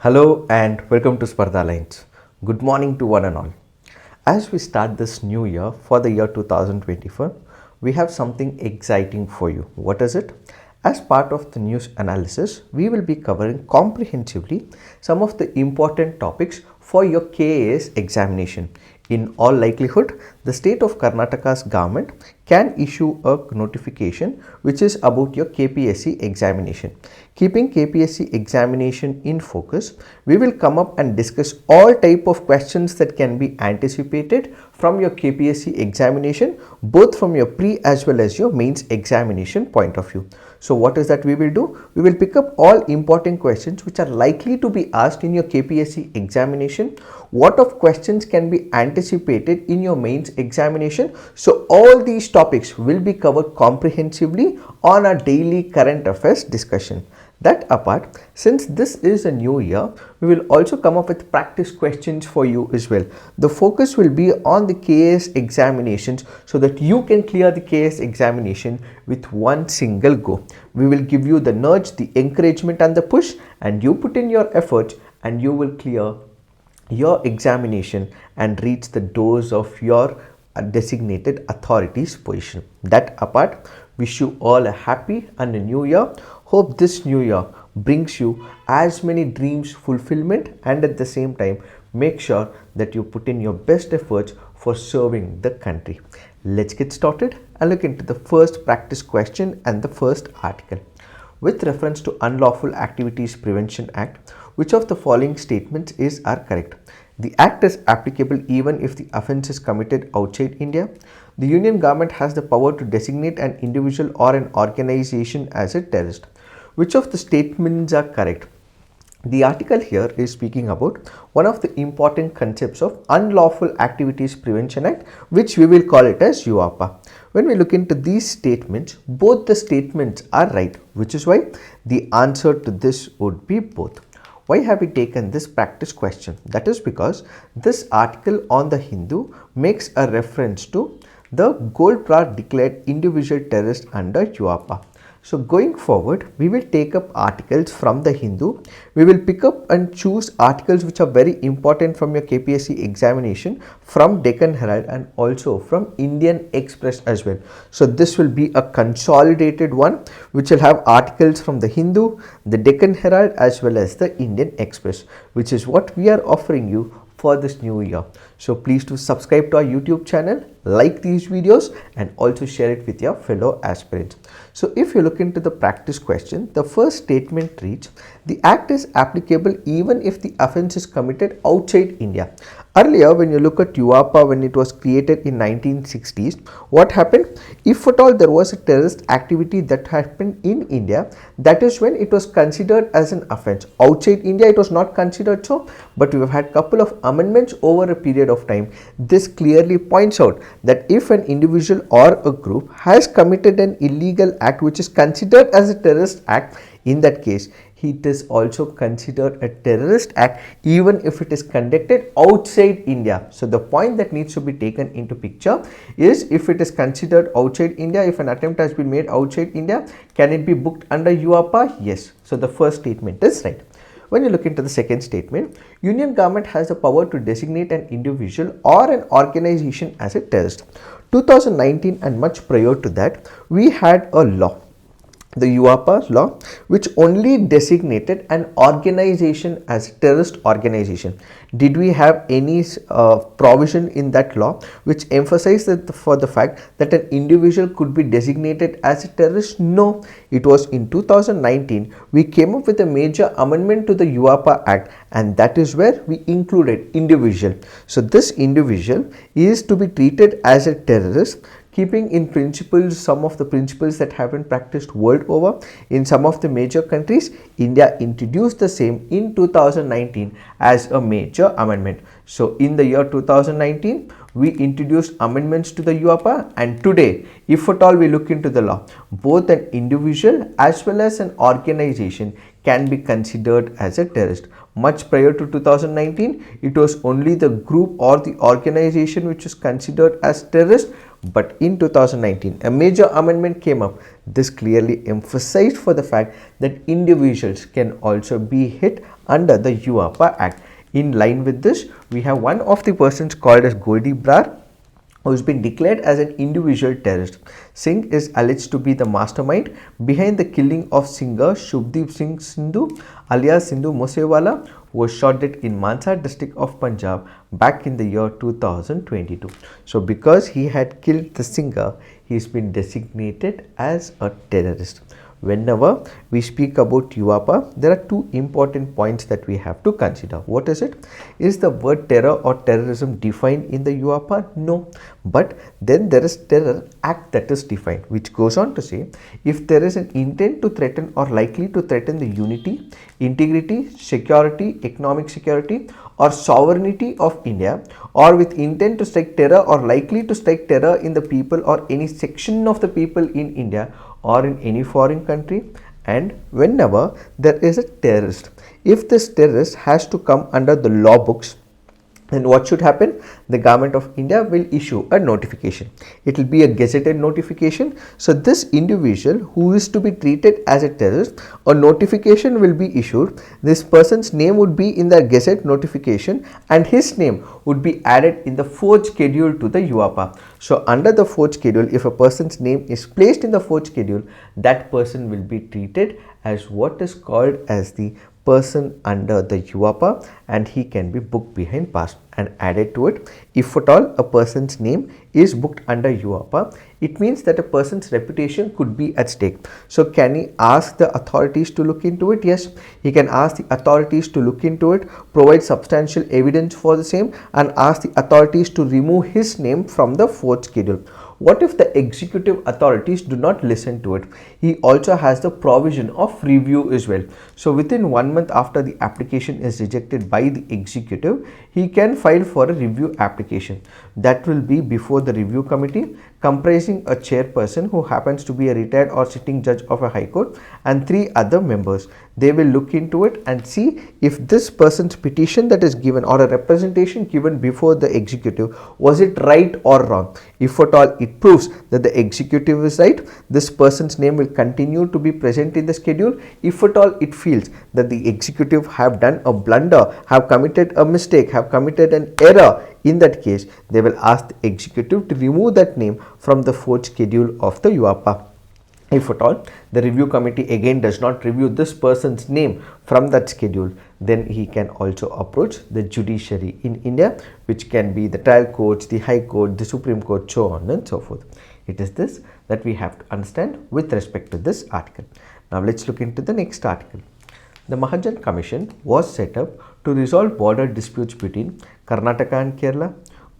Hello and welcome to Spardha Lines. Good morning to one and all. As we start this new year for the year 2024, we have something exciting for you. What is it? As part of the news analysis, we will be covering comprehensively some of the important topics for your KAS examination. In all likelihood, the state of Karnataka's government can issue a notification which is about your KPSC examination. Keeping KPSC examination in focus, we will come up and discuss all type of questions that can be anticipated from your KPSC examination, both from your pre as well as your mains examination point of view. So what is that we will do? We will pick up all important questions which are likely to be asked in your KPSC examination. What of questions can be anticipated in your mains examination? So all these topics will be covered comprehensively on our daily current affairs discussion. That apart, since this is a new year, we will also come up with practice questions for you as well. The focus will be on the KAS examinations so that you can clear the KAS examination with one single go. We will give you the nudge, the encouragement and the push, and you put in your efforts and you will clear your examination and reach the doors of your designated authorities position. That apart, wish you all a happy and a new year. Hope this new year brings you as many dreams fulfillment, and at the same time make sure that you put in your best efforts for serving the country. Let's get started and look into the first practice question and the first article. With reference to Unlawful Activities Prevention Act, which of the following statements are correct? The act is applicable even if the offence is committed outside India. The Union government has the power to designate an individual or an organization as a terrorist. Which of the statements are correct? The article here is speaking about one of the important concepts of Unlawful Activities Prevention Act, which we will call it as UAPA. When we look into these statements, both the statements are right, which is why the answer to this would be both. Why have we taken this practice question? That is because this article on the Hindu makes a reference to the Goldy Brar declared individual terrorist under UAPA. So going forward, we will take up articles from the Hindu. We will pick up and choose articles which are very important from your KPSC examination from Deccan Herald and also from Indian Express as well. So this will be a consolidated one which will have articles from the Hindu, the Deccan Herald as well as the Indian Express, which is what we are offering you for this new year. So please do subscribe to our YouTube channel, like these videos and also share it with your fellow aspirants. So if you look into the practice question, the first statement reads, the act is applicable even if the offence is committed outside India. Earlier, when you look at UAPA, when it was created in 1960s, what happened? If at all there was a terrorist activity that happened in India, that is when it was considered as an offence. Outside India, it was not considered so, but we have had couple of amendments over a period of time. This clearly points out that if an individual or a group has committed an illegal act which is considered as a terrorist act, in that case, it is also considered a terrorist act even if it is conducted outside India. So the point that needs to be taken into picture is if it is considered outside India, if an attempt has been made outside India, can it be booked under UAPA? Yes. So the first statement is right. When you look into the second statement, Union government has the power to designate an individual or an organization as a terrorist. 2019 and much prior to that, we had a law, the UAPA law, which only designated an organization as a terrorist organization. Did we have any provision in that law which emphasized that for the fact that an individual could be designated as a terrorist? No. It was in 2019 we came up with a major amendment to the UAPA Act, and that is where we included individual. So this individual is to be treated as a terrorist, keeping in principles some of the principles that have been practiced world over in some of the major countries. India introduced the same in 2019 as a major amendment. So in the year 2019, we introduced amendments to the UAPA, and today, if at all we look into the law, both an individual as well as an organization can be considered as a terrorist. Much prior to 2019, it was only the group or the organization which was considered as terrorist. But in 2019, a major amendment came up. This clearly emphasized for the fact that individuals can also be hit under the UAPA Act. In line with this, we have one of the persons called as Goldy Brar, who has been declared as an individual terrorist. Singh is alleged to be the mastermind behind the killing of singer Shubdeep Singh Sindhu alias Sindhu Musewala, who was shot dead in Mansar district of Punjab back in the year 2022. So because he had killed the singer, he has been designated as a terrorist. Whenever we speak about UAPA, there are two important points that we have to consider. What is it? Is the word terror or terrorism defined in the UAPA? No. But then there is Terror Act that is defined, which goes on to say, if there is an intent to threaten or likely to threaten the unity, integrity, security, economic security or sovereignty of India, or with intent to strike terror or likely to strike terror in the people or any section of the people in India or in any foreign country, and whenever there is a terrorist, if this terrorist has to come under the law books, then what should happen? The government of India will issue a notification. It will be a gazetted notification. So this individual who is to be treated as a terrorist, a notification will be issued. This person's name would be in the gazette notification and his name would be added in the fourth schedule to the UAPA. So under the fourth schedule, if a person's name is placed in the fourth schedule, that person will be treated as what is called as the person under the UAPA, and he can be booked behind bars. And added to it, if at all a person's name is booked under UAPA, it means that a person's reputation could be at stake. So can he ask the authorities to look into it? Yes, he can ask the authorities to look into it, provide substantial evidence for the same, and ask the authorities to remove his name from the fourth schedule. What if the executive authorities do not listen to it? He also has the provision of review as well. So within 1 month after the application is rejected by the executive, he can file for a review application. That will be before the review committee, comprising a chairperson who happens to be a retired or sitting judge of a high court and 3 other members. They will look into it and see if this person's petition that is given or a representation given before the executive, was it right or wrong. If at all it proves that the executive is right, this person's name will continue to be present in the schedule. If at all it feels that the executive have done a blunder, have committed a mistake, have committed an error, in that case they will ask the executive to remove that name from the fourth schedule of the UAPA. If at all the review committee again does not review this person's name from that schedule, then he can also approach the judiciary in India, which can be the trial courts, the high court, the Supreme Court, so on and so forth. It is this that we have to understand with respect to this article. Now let's look into the next article. The Mahajan Commission was set up to resolve border disputes between Karnataka and Kerala,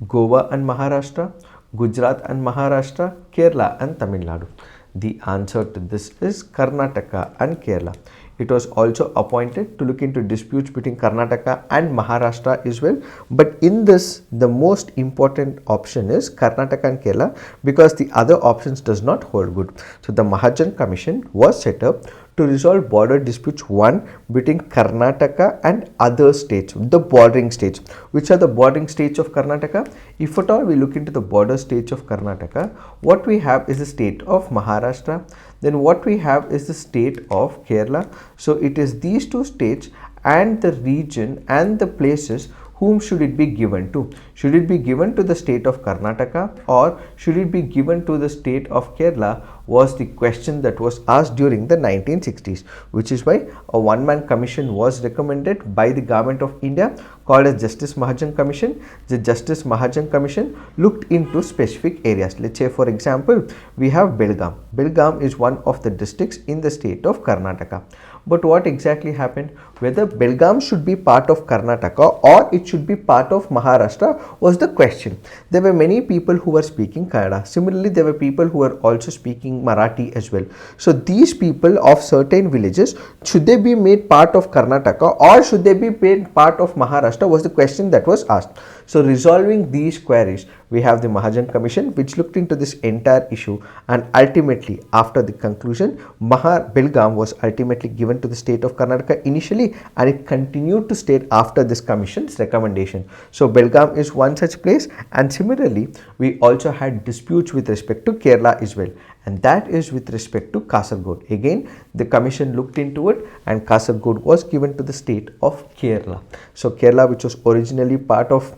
Goa and Maharashtra, Gujarat and Maharashtra, Kerala and Tamil Nadu. The answer to this is Karnataka and Kerala. It was also appointed to look into disputes between Karnataka and Maharashtra as well. But in this, the most important option is Karnataka and Kerala, because the other options does not hold good. So the Mahajan Commission was set up to resolve border disputes, one between Karnataka and other states, the bordering states. Which are the bordering states of Karnataka? If at all we look into the border states of Karnataka, what we have is the state of Maharashtra, then what we have is the state of Kerala. So it is these two states and the region and the places. Whom should it be given to? Should it be given to the state of Karnataka or should it be given to the state of Kerala, was the question that was asked during the 1960s, which is why a one-man commission was recommended by the government of India called as Justice Mahajan Commission. The Justice Mahajan Commission looked into specific areas. Let's say for example, we have Belgaum. Belgaum is one of the districts in the state of Karnataka. But what exactly happened? Whether Belgaum should be part of Karnataka or it should be part of Maharashtra was the question. There were many people who were speaking Kannada. Similarly, there were people who were also speaking Marathi as well. So these people of certain villages, should they be made part of Karnataka or should they be made part of Maharashtra was the question that was asked. So resolving these queries, we have the Mahajan Commission which looked into this entire issue, and ultimately after the conclusion, Belgaum was ultimately given to the state of Karnataka initially, and it continued to state after this commission's recommendation. So Belgaum is one such place, and similarly we also had disputes with respect to Kerala as well, and that is with respect to Kasaragod. Again, the commission looked into it, and Kasaragod was given to the state of Kerala. So Kerala, which was originally part of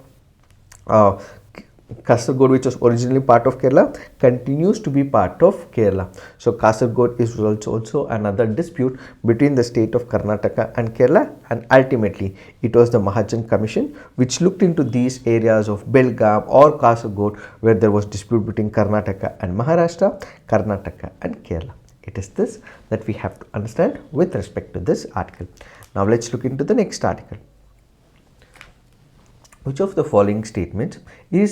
Kasaragod, which was originally part of Kerala, continues to be part of Kerala. So Kasaragod is also another dispute between the state of Karnataka and Kerala, and ultimately it was the Mahajan Commission which looked into these areas of Belgaum or Kasaragod, where there was dispute between Karnataka and Maharashtra, Karnataka and Kerala. It is this that we have to understand with respect to this article. Now let's look into the next article. Which of the following statements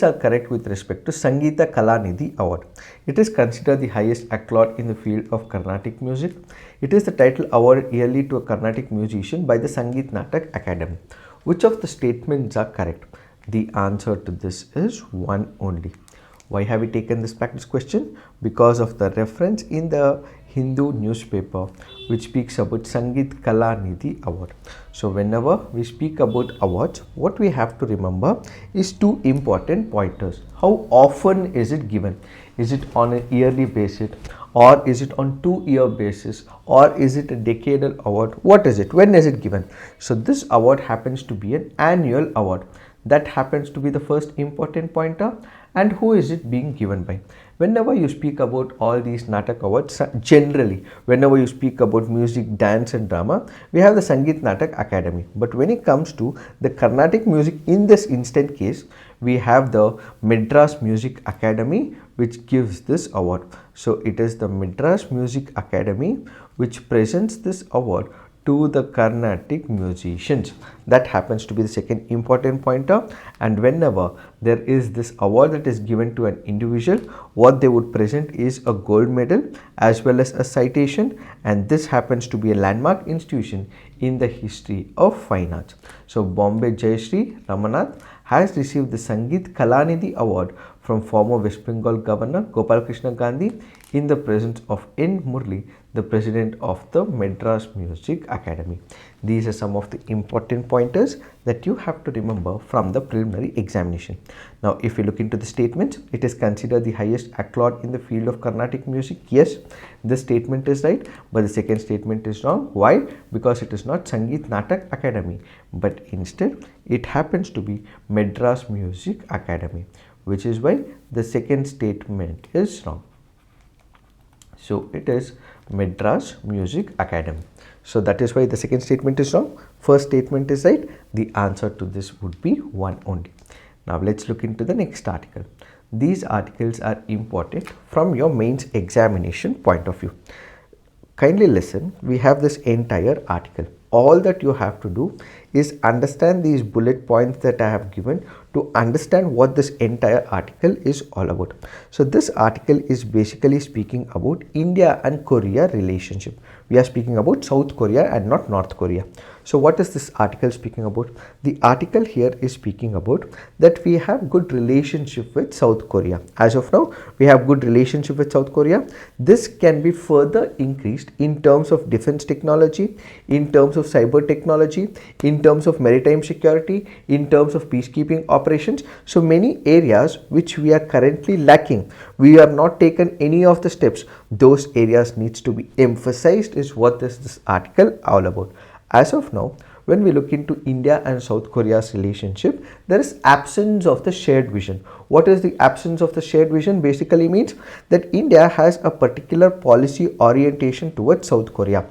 are correct with respect to Sangita Kalanidhi Award? It is considered the highest accolade in the field of Carnatic music. It is the title awarded yearly to a Carnatic musician by the Sangeet Natak Academy. Which of the statements are correct? The answer to this is one only. Why have we taken this practice question? Because of the reference in the Hindu newspaper which speaks about Sangeet Kalanidhi Award. So whenever we speak about awards, what we have to remember is two important pointers. How often is it given? Is it on a yearly basis, or is it on 2-year basis, or is it a decadal award? What is it? When is it given? So this award happens to be an annual award. That happens to be the first important pointer. And who is it being given by? Whenever you speak about all these Natak awards, generally, whenever you speak about music, dance and drama, we have the Sangeet Natak Academy. But when it comes to the Carnatic music, in this instant case, we have the Madras Music Academy which gives this award. So it is the Madras Music Academy which presents this award to the Carnatic musicians. That happens to be the second important pointer. And whenever there is this award that is given to an individual, what they would present is a gold medal as well as a citation, and this happens to be a landmark institution in the history of fine arts. So Bombay Jayashri Ramnath has received the Sangeet Kalanidhi Award from former West Bengal Governor Gopal Krishna Gandhi in the presence of N. Murli, the president of the Madras Music Academy. These are some of the important pointers that you have to remember from the preliminary examination. Now, if you look into the statements, it is considered the highest accolade in the field of Carnatic music. Yes, this statement is right, but the second statement is wrong. Why? Because it is not Sangeet Natak Academy, but instead it happens to be Madras Music Academy, which is why the second statement is wrong. So it is Madras Music Academy. So that is why the second statement is wrong. First statement is right. The answer to this would be one only. Now let's look into the next article. These articles are important from your mains examination point of view. Kindly listen, we have this entire article. All that you have to do is understand these bullet points that I have given to understand what this entire article is all about. So this article is basically speaking about India and Korea relationship. We are speaking about South Korea and not North Korea. So what is this article speaking about? The article here is speaking about that we have good relationship with South Korea. As of now, we have good relationship with South Korea. This can be further increased in terms of defense technology, in terms of cyber technology, in terms of maritime security, in terms of peacekeeping operations. So many areas which we are currently lacking, we have not taken any of the steps. Those areas needs to be emphasized is what this article all about. As of now, when we look into India and South Korea's relationship, there is absence of the shared vision. What is the absence of the shared vision? Basically means that India has a particular policy orientation towards South Korea.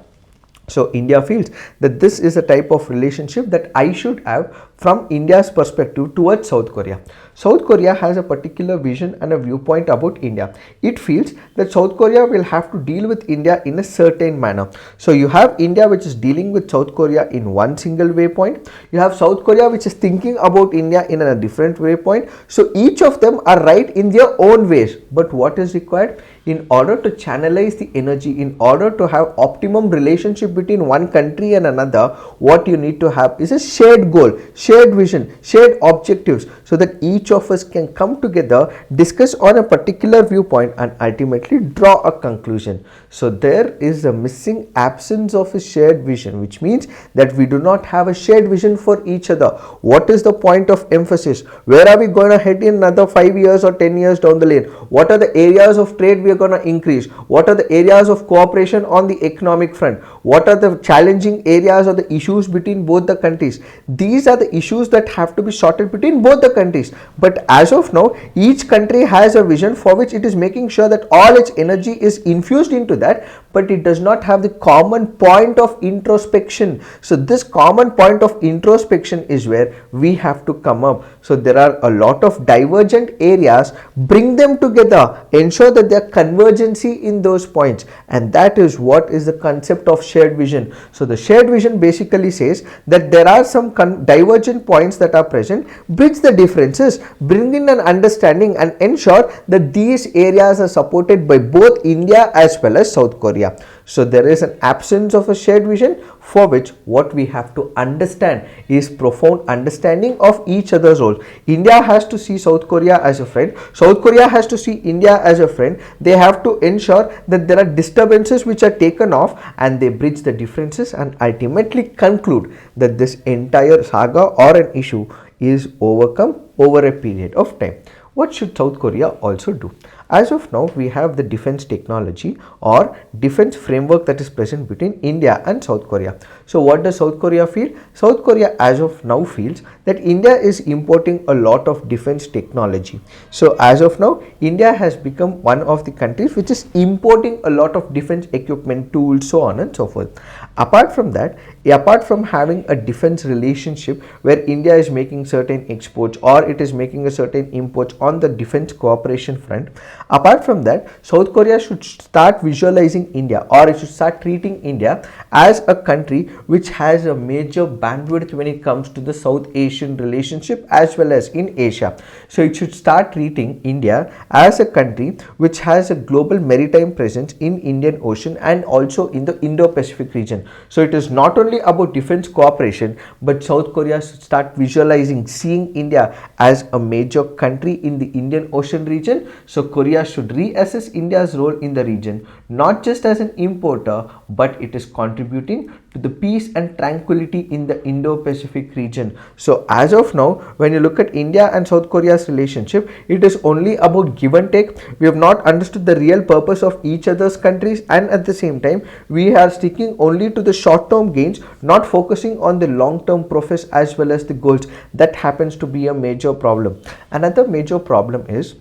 So India feels that this is a type of relationship that I should have from India's perspective towards South Korea. South Korea has a particular vision and a viewpoint about India. It feels that South Korea will have to deal with India in a certain manner. So you have India which is dealing with South Korea in one single waypoint. You have South Korea which is thinking about India in a different waypoint. So each of them are right in their own ways. But what is required? In order to channelize the energy, in order to have optimum relationship between one country and another, what you need to have is a shared goal. shared vision, shared objectives, so that each of us can come together, discuss on a particular viewpoint and ultimately draw a conclusion. So there is a missing absence of a shared vision, which means that we do not have a shared vision for each other. What is the point of emphasis? Where are we going to head in another 5 years or 10 years down the lane? What are the areas of trade we are going to increase? What are the areas of cooperation on the economic front? What are the challenging areas or the issues between both the countries? These are the issues that have to be sorted between both the countries. But as of now, each country has a vision for which it is making sure that all its energy is infused into that, but it does not have the common point of introspection. So this common point of introspection is where we have to come up. So there are a lot of divergent areas, bring them together, ensure that there convergency in those points, and that is what is the concept of shared vision. So the shared vision basically says that there are some divergent points that are present, bridge the differences, bring in an understanding and ensure that these areas are supported by both India as well as South Korea. So there is an absence of a shared vision, for which what we have to understand is profound understanding of each other's role. India has to see South Korea as a friend, South Korea has to see India as a friend. They have to ensure that there are disturbances which are taken off and they bridge the differences and ultimately conclude that this entire saga or an issue is overcome over a period of time. What should South Korea also do? As of now, we have the defense technology or defense framework that is present between India and South Korea. So what does South Korea feel? South Korea as of now feels that India is importing a lot of defense technology. So as of now, India has become one of the countries which is importing a lot of defense equipment, tools, so on and so forth. Apart from that, apart from having a defense relationship where India is making certain exports or it is making a certain imports on the defense cooperation front, apart from that, South Korea should start visualizing India, or it should start treating India as a country which has a major bandwidth when it comes to the South Asian relationship as well as in Asia. So it should start treating India as a country which has a global maritime presence in Indian Ocean and also in the Indo-Pacific region. So it is not only about defense cooperation, but South Korea should start visualizing, seeing India as a major country in the Indian Ocean region. So Korea should reassess India's role in the region, not just as an importer, but it is contributing to the peace and tranquility in the Indo-Pacific region. So as of now, when you look at India and South Korea's relationship, it is only about give and take. We have not understood the real purpose of each other's countries, and at the same time, we are sticking only to the short-term gains, not focusing on the long-term profits as well as the goals. That happens to be a major problem. Another major problem is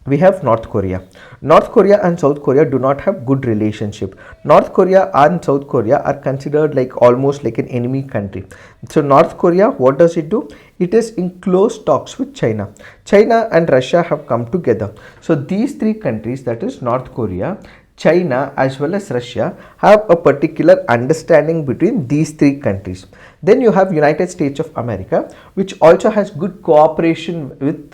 we have North Korea. North Korea and South Korea do not have good relationship. North Korea and South Korea are considered like almost like an enemy country. So North Korea, what does it do? It is in close talks with China. China and Russia have come together. So these three countries, that is North Korea, China as well as Russia, have a particular understanding between these three countries. Then you have United States of America, which also has good cooperation with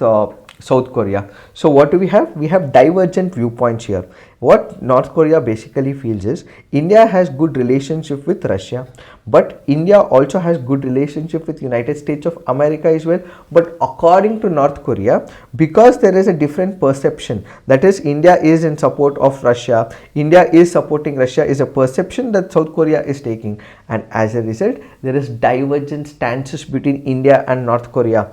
South Korea. So what do we have? We have divergent viewpoints here. What North Korea basically feels is India has good relationship with Russia, but India also has good relationship with United States of America as well. But according to North Korea, because there is a different perception, that is India is in support of Russia, India is supporting Russia, is a perception that South Korea is taking, and as a result there is divergent stances between India and North Korea,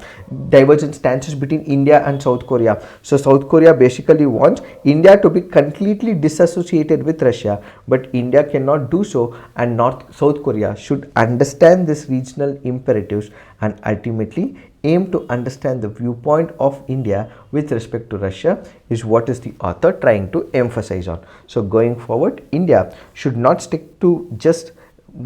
divergent stances between India and South Korea. So South Korea basically wants India to be completely disassociated with Russia, but India cannot do so, and South Korea should understand this regional imperatives and ultimately aim to understand the viewpoint of India with respect to Russia, is what is the author trying to emphasize on. So going forward, India should not stick to just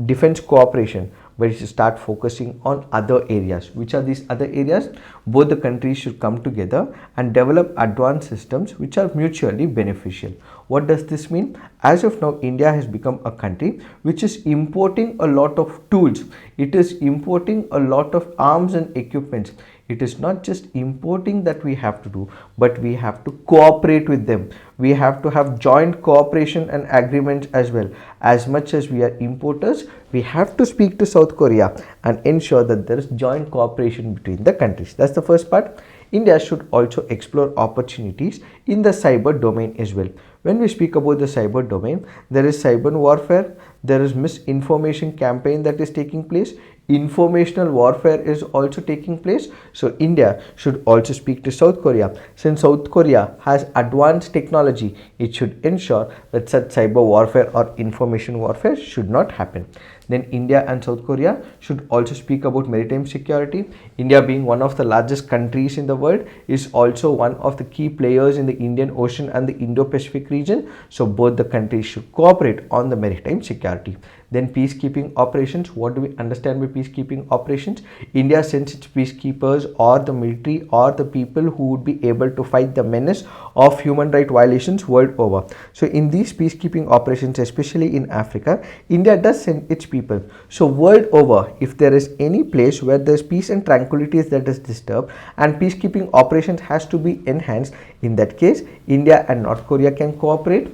defense cooperation, but it should start focusing on other areas. Which are these other areas? Both the countries should come together and develop advanced systems which are mutually beneficial. What does this mean? As of now, India has become a country which is importing a lot of tools. It is importing a lot of arms and equipments. It is not just importing that we have to do, but we have to cooperate with them. We have to have joint cooperation and agreements as well. As much as we are importers, we have to speak to South Korea and ensure that there is joint cooperation between the countries. That's the first part. India should also explore opportunities in the cyber domain as well. When we speak about the cyber domain, there is cyber warfare, there is misinformation campaign that is taking place, informational warfare is also taking place. So India should also speak to South Korea. Since South Korea has advanced technology, it should ensure that such cyber warfare or information warfare should not happen. Then India and South Korea should also speak about maritime security. India, being one of the largest countries in the world, is also one of the key players in the Indian Ocean and the Indo-Pacific region. So both the countries should cooperate on the maritime security. Then peacekeeping operations. What do we understand by peacekeeping operations? India sends its peacekeepers or the military or the people who would be able to fight the menace of human rights violations world over. So in these peacekeeping operations, especially in Africa, India does send its people. So world over, if there is any place where there's peace and tranquility that is disturbed and peacekeeping operations has to be enhanced, in that case, India and North Korea can cooperate.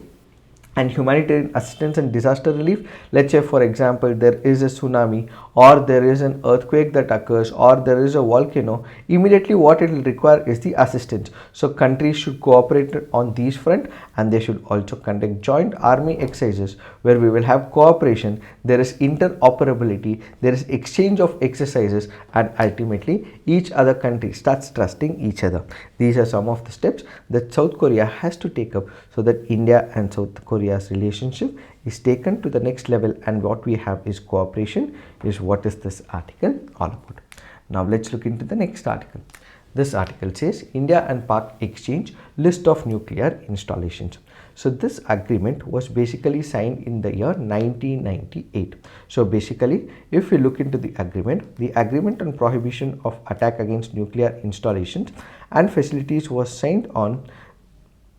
And humanitarian assistance and disaster relief, let's say for example there is a tsunami or there is an earthquake that occurs or there is a volcano, immediately what it will require is the assistance. So countries should cooperate on these front, and they should also conduct joint army exercises where we will have cooperation, there is interoperability, there is exchange of exercises, and ultimately each other country starts trusting each other. These are some of the steps that South Korea has to take up so that India and South Korea's relationship is taken to the next level, and what we have is cooperation, is what is this article all about. Now let's look into the next article. This article says India and Pak exchange list of nuclear installations. So this agreement was basically signed in the year 1998. So basically, if we look into the agreement on prohibition of attack against nuclear installations and facilities was signed on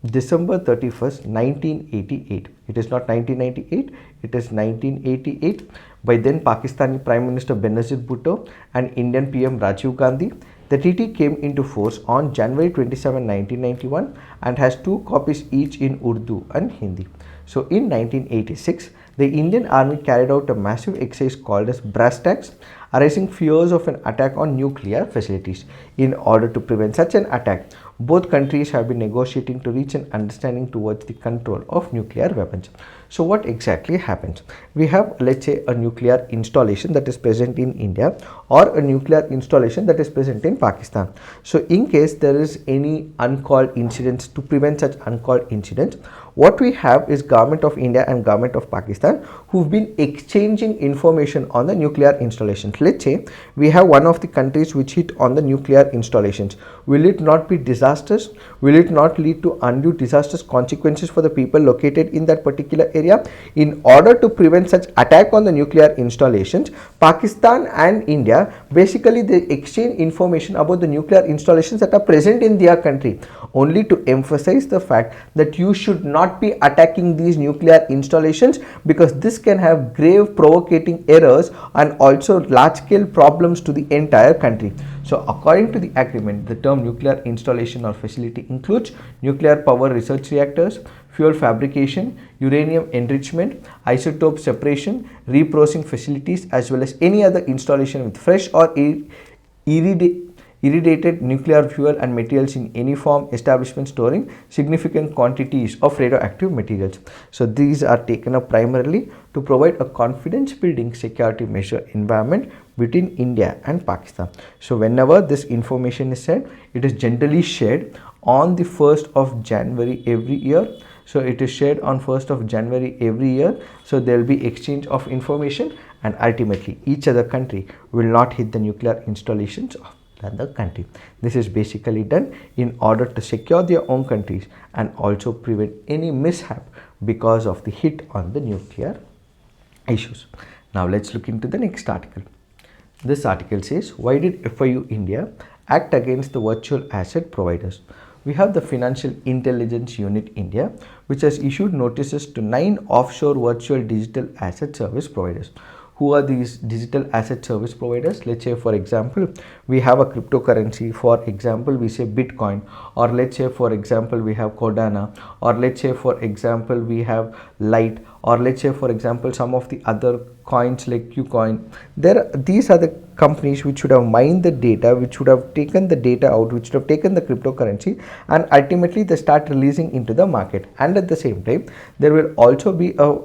December 31st, 1988. It is not 1998, it is 1988 by then Pakistani Prime Minister Benazir Bhutto and Indian PM Rajiv Gandhi. The treaty came into force on January 27, 1991 and has 2 copies each in Urdu and Hindi. So in 1986, the Indian Army carried out a massive exercise called as brass tacks, arising fears of an attack on nuclear facilities. In order to prevent such an attack, both countries have been negotiating to reach an understanding towards the control of nuclear weapons. So what exactly happens? We have, let's say, a nuclear installation that is present in India or a nuclear installation that is present in Pakistan. So in case there is any uncalled incidents, to prevent such uncalled incidents, what we have is Government of India and Government of Pakistan who've been exchanging information on the nuclear installations. Let's say we have one of the countries which hit on the nuclear installations. Will it not be disastrous? Will it not lead to undue disastrous consequences for the people located in that particular area? In order to prevent such attack on the nuclear installations, Pakistan and India basically they exchange information about the nuclear installations that are present in their country, only to emphasize the fact that you should not be attacking these nuclear installations because this can have grave provocating errors and also large scale problems to the entire country. So according to the agreement, the term nuclear installation or facility includes nuclear power research reactors, fuel fabrication, uranium enrichment, isotope separation, reprocessing facilities, as well as any other installation with fresh or irradiated nuclear fuel and materials in any form, establishment storing significant quantities of radioactive materials. So these are taken up primarily to provide a confidence building security measure environment between India and Pakistan. So whenever this information is shared, it is generally shared on the 1st of January every year. So it is shared on 1st of January every year. So there will be exchange of information, and ultimately each other country will not hit the nuclear installations of the country. This is basically done in order to secure their own countries and also prevent any mishap because of the hit on the nuclear issues. Now let's look into the next article. This article says, why did FIU India act against the virtual asset providers? we have the Financial Intelligence Unit India, which has issued notices to 9 offshore virtual digital asset service providers. Who are these digital asset service providers? Let's say, for example, we have a cryptocurrency. For example, we say Bitcoin, or let's say, for example, we have Cardano, or let's say, for example, we have Light, or let's say, for example, some of the other coins like Qcoin. These are the companies which should have mined the data, which should have taken the data out, which should have taken the cryptocurrency, and ultimately they start releasing into the market. And at the same time, there will also be a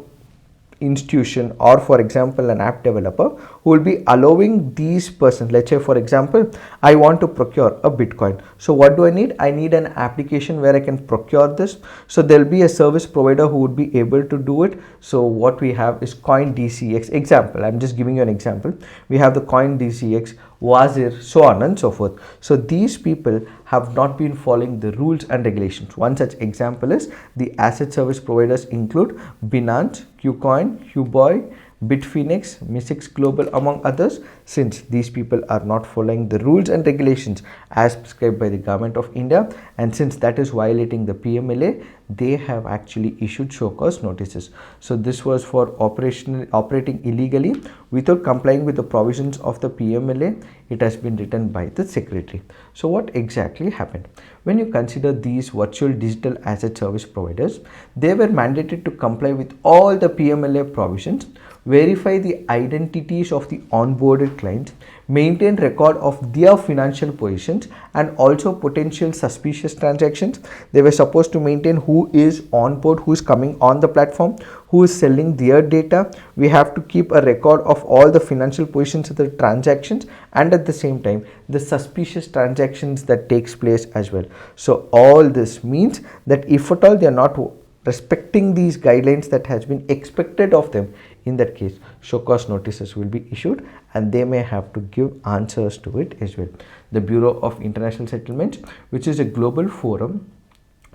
institution, or for example an app developer, who will be allowing these persons. Let's say, for example, I want to procure a Bitcoin. So what do I need? I need an application where I can procure this. So there will be a service provider who would be able to do it. So what we have is Coin DCX. Example, I'm just giving you an example. We have the Coin DCX, Wazir, so on and so forth. So these people have not been following the rules and regulations. One such example is the asset service providers include Binance, Qcoin, Qboy, Bitfinex, Misix Global, among others. Since these people are not following the rules and regulations as prescribed by the government of India, and since that is violating the PMLA, they have actually issued show cause notices. So this was for operating illegally without complying with the provisions of the PMLA. It has been written by the secretary. So what exactly happened? When you consider these virtual digital asset service providers, they were mandated to comply with all the PMLA provisions, verify the identities of the onboarded clients, maintain record of their financial positions, and also potential suspicious transactions. They were supposed to maintain who is on board, who is coming on the platform, who is selling their data. We have to keep a record of all the financial positions of the transactions, and at the same time the suspicious transactions that takes place as well. So all this means that if at all they are not respecting these guidelines that has been expected of them, in that case show cause notices will be issued, and they may have to give answers to it as well. The Bureau of International Settlements, which is a global forum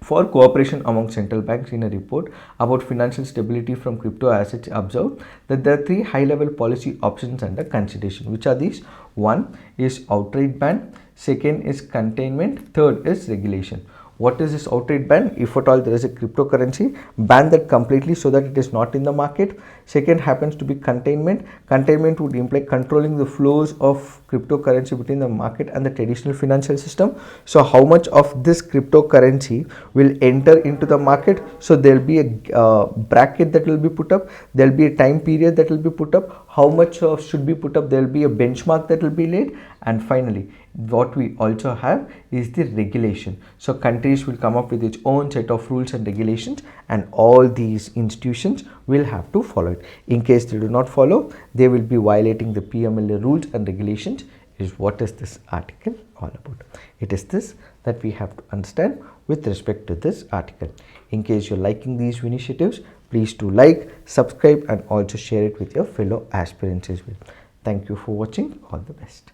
for cooperation among central banks, in a report about financial stability from crypto assets, observed that there are 3 high-level policy options under consideration. Which are these? One is outright ban, second is containment, third is regulation. What is this outright ban? If at all there is a cryptocurrency, ban that completely so that it is not in the market. Second happens to be containment. Containment would imply controlling the flows of cryptocurrency between the market and the traditional financial system. So how much of this cryptocurrency will enter into the market? So there will be a bracket that will be put up. There will be a time period that will be put up. How much should be put up? There will be a benchmark that will be laid. And finally, what we also have is the regulation. So countries will come up with its own set of rules and regulations, and all these institutions will have to follow it. In case they do not follow, they will be violating the PMLA rules and regulations. Is what is this article all about? It is this that we have to understand with respect to this article. In case you're liking these initiatives, please do like, subscribe, and also share it with your fellow aspirants as well. Thank you for watching. All the best.